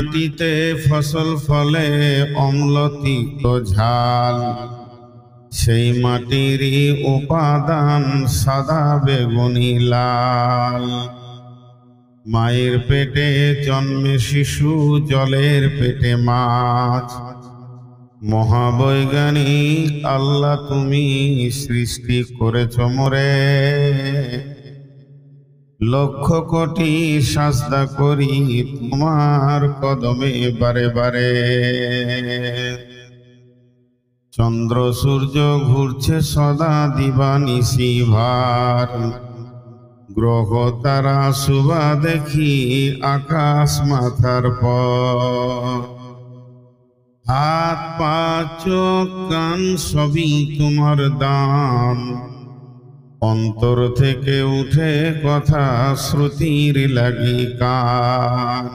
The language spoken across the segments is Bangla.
মাটিতে ফসল ফলে অম্ল তিক্ত ঝাল, সেই মাটিরই উপাদান সাদা বেগুনি লাল। মায়ের পেটে জন্মে শিশু, জলের পেটে মাছ। মহাবৈজ্ঞানিক আল্লাহ তুমি সৃষ্টি করেছ মোরে, লক্ষ কোটি সাজদা করি তোমার কদমে বারে বারে। চন্দ্র সূর্য ঘুরছে সদা দিবানিশি ভার, গ্রহ তারা শুভা দেখি আকাশ মাথার পর। হাত পা চোখ কান সবই তোমার দান, অন্তর থেকে উঠে কথা শ্রুতির লাগি কান।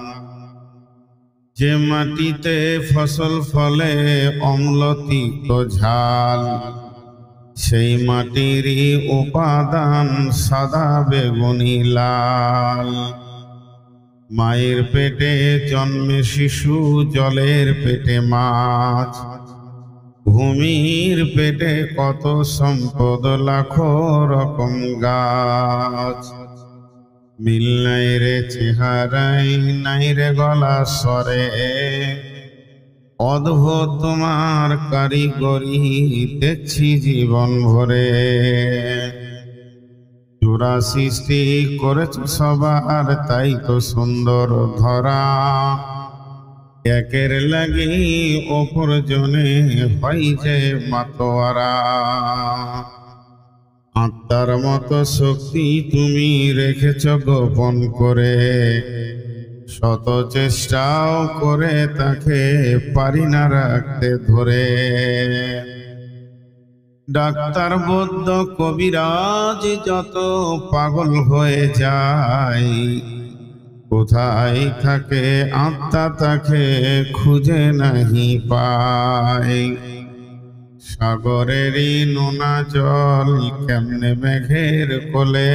যে মাটিতে ফসল ফলে অম্ল তিক্ত ঝাল, সেই মাটিরই উপাদান সাদা বেগুনি লাল। মায়ের পেটে জন্মে শিশু, জলের পেটে মাছ। ভূমির পেটে কত সম্পদ, লাখো রকম গাছ। মিল নাই রে চেহারাই, নাই রে গলা স্বরে, অদ্ভুত তোমার কারিগরি দেখছি জীবন ভরে। জোড়া সৃষ্টি করেছ সবার, তাই তো সুন্দর ধরা। একের লাগি অপর জনে হয় যে মাতোয়ারা। আত্মার মতো শক্তি তুমি রেখেছ গোপন করে, শত চেষ্টাও করে তাকে পারি না রাখতে ধরে। ডাক্তার বৈদ্য কবিরাজ যত পাগল হয়ে যায়, কোথায় থাকে আত্মা তাকে খুঁজে নাহি পায়। সাগরেরই নোনা জল কেমনে মেঘের কোলে,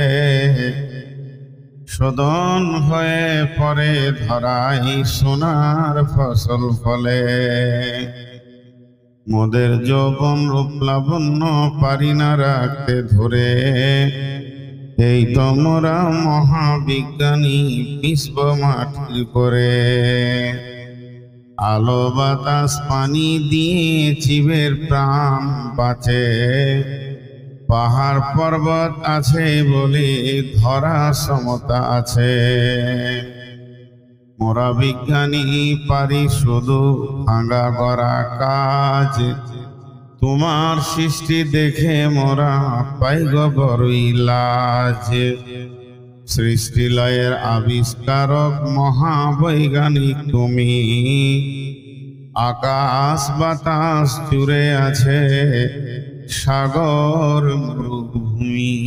শোধন হয়ে পরে ধরাই সোনার ফসল ফলে। মোদের যৌবন রূপ লাবণ্য পারি না রাখতে ধরে, এই তোমরা মহাবিজ্ঞানী বিশ্ব মাটির করে। আলো বাতাস পানি দিয়ে জীবের প্রাণ বাঁচে, পাহাড় পর্বত আছে বলে ধরা সমতা আছে। মোরা বিজ্ঞানী পারি শুধু ভাঙা গড়া কাজ, তোমার সৃষ্টি দেখে মোরা পাই গো বড়ই লাজ। সৃষ্টিলয়ের আবিষ্কারক মহাবৈজ্ঞানিক তুমি, আকাশ বাতাস জুড়ে আছে সাগর মরুভূমি।